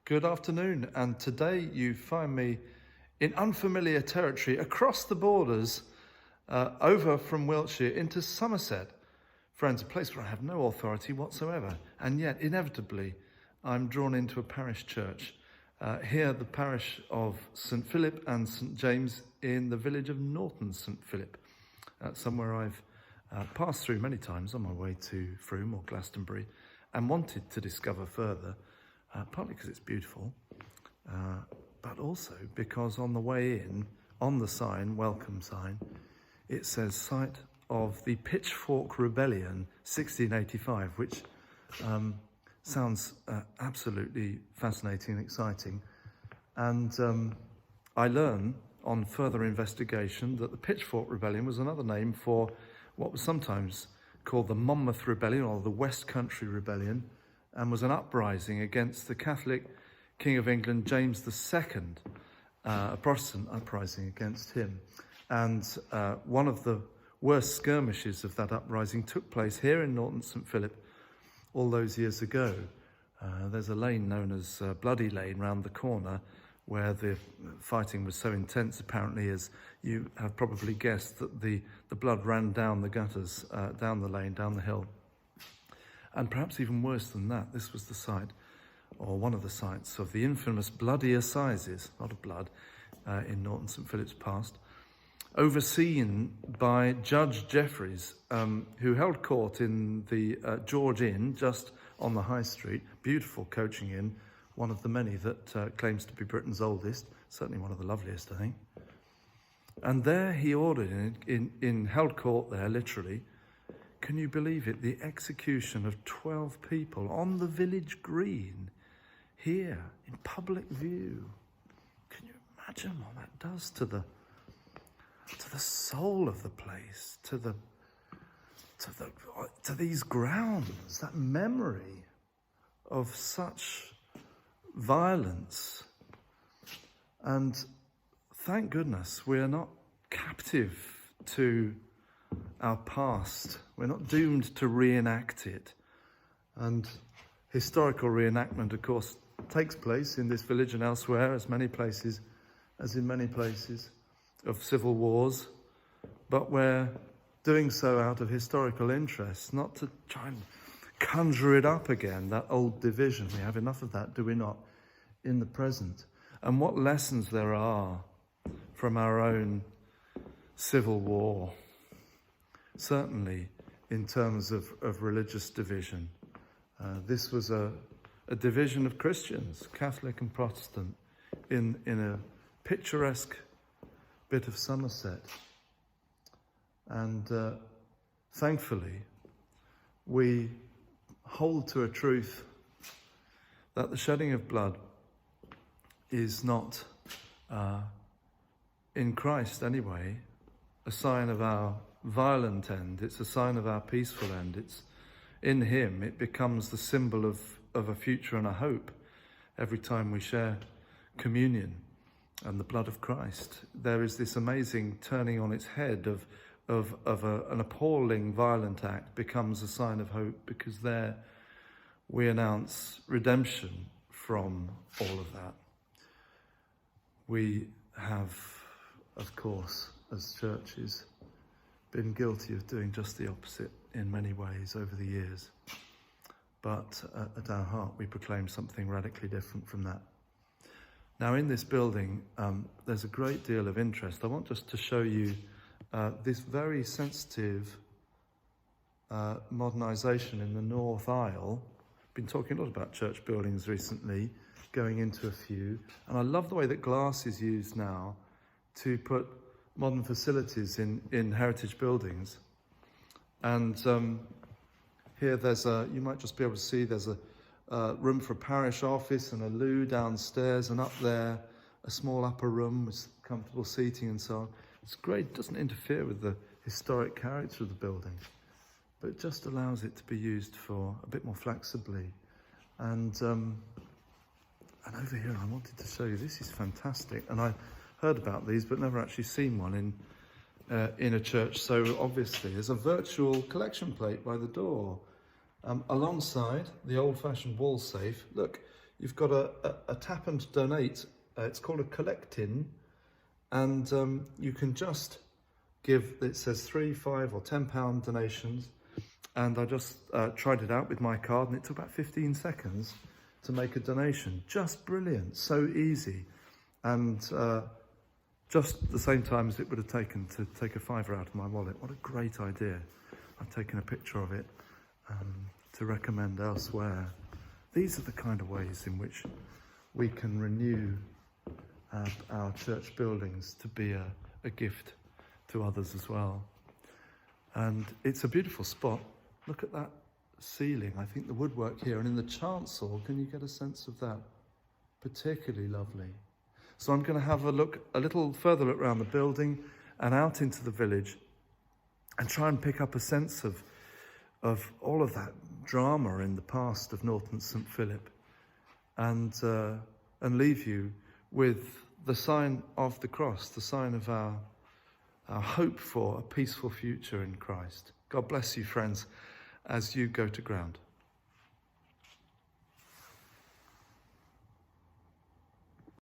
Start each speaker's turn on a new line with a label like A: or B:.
A: Good afternoon, and today you find me in unfamiliar territory across the borders, over from Wiltshire into Somerset. Friends, a place where I have no authority whatsoever, and yet inevitably I'm drawn into a parish church. Here, the parish of St Philip and St James in the village of Norton, St Philip, somewhere I've passed through many times on my way to Frome or Glastonbury and wanted to discover further. Partly because it's beautiful, but also because on the way in, on the sign, welcome sign, it says site of the Pitchfork Rebellion 1685, which sounds absolutely fascinating and exciting. And I learn on further investigation that the Pitchfork Rebellion was another name for what was sometimes called the Monmouth Rebellion or the West Country Rebellion, and was an uprising against the Catholic King of England, James II, a Protestant uprising against him. And one of the worst skirmishes of that uprising took place here in Norton St Philip all those years ago. There's a lane known as Bloody Lane round the corner where the fighting was so intense, apparently, as you have probably guessed, that the blood ran down the gutters, down the lane, down the hill. And perhaps even worse than that, this was the site, or one of the sites, of the infamous Bloody Assizes, not of blood, in Norton St Philip's past, overseen by Judge Jeffreys, who held court in the George Inn, just on the High Street, beautiful coaching inn, one of the many that claims to be Britain's oldest, certainly one of the loveliest, I think. And there he ordered, in held court there, literally, can you believe it? The execution of 12 people on the village green, here, in public view. Can you imagine what that does to the soul of the place, to these grounds, that memory of such violence? And thank goodness we are not captive to our past. We're not doomed to reenact it. And historical reenactment, of course, takes place in this village and elsewhere, as in many places, of civil wars. But we're doing so out of historical interest, not to try and conjure it up again, that old division. We have enough of that, do we not, in the present? And what lessons there are from our own civil war, certainly in terms of religious division. This was a division of Christians, Catholic and Protestant, in a picturesque bit of Somerset. And thankfully, we hold to a truth that the shedding of blood is not, in Christ anyway, a sign of our violent end. It's a sign of our peaceful end. It's in him. It becomes the symbol of a future and a hope every time we share communion and the blood of Christ. There is this amazing turning on its head of an appalling violent act becomes a sign of hope, because there we announce redemption from all of that. We have, of course, as churches, been guilty of doing just the opposite in many ways over the years. But at our heart, we proclaim something radically different from that. Now, in this building, there's a great deal of interest. I want just to show you this very sensitive modernisation in the north aisle. I've been talking a lot about church buildings recently, going into a few. And I love the way that glass is used now to put modern facilities in heritage buildings. And here you might just be able to see there's a room for a parish office and a loo downstairs, and up there a small upper room with comfortable seating and so on. It's great. It doesn't interfere with the historic character of the building, but it just allows it to be used for a bit more flexibly. And over here I wanted to show you, this is fantastic, and I heard about these but never actually seen one in a church. So obviously there's a virtual collection plate by the door, alongside the old-fashioned wall safe. Look, you've got a tap and donate. It's called a collect-in, and you can just give, it says £3, £5 or £10 donations. And I just tried it out with my card, and it took about 15 seconds to make a donation. Just brilliant, so easy. And just the same time as it would have taken to take a £5 out of my wallet. What a great idea. I've taken a picture of it to recommend elsewhere. These are the kind of ways in which we can renew our church buildings to be a gift to others as well. And it's a beautiful spot. Look at that ceiling. I think the woodwork here, and in the chancel, can you get a sense of that? Particularly lovely. So I'm going to have a little further look around the building and out into the village and try and pick up a sense of all of that drama in the past of Norton St. Philip, and leave you with the sign of the cross, the sign of our hope for a peaceful future in Christ. God bless you, friends, as you go to ground.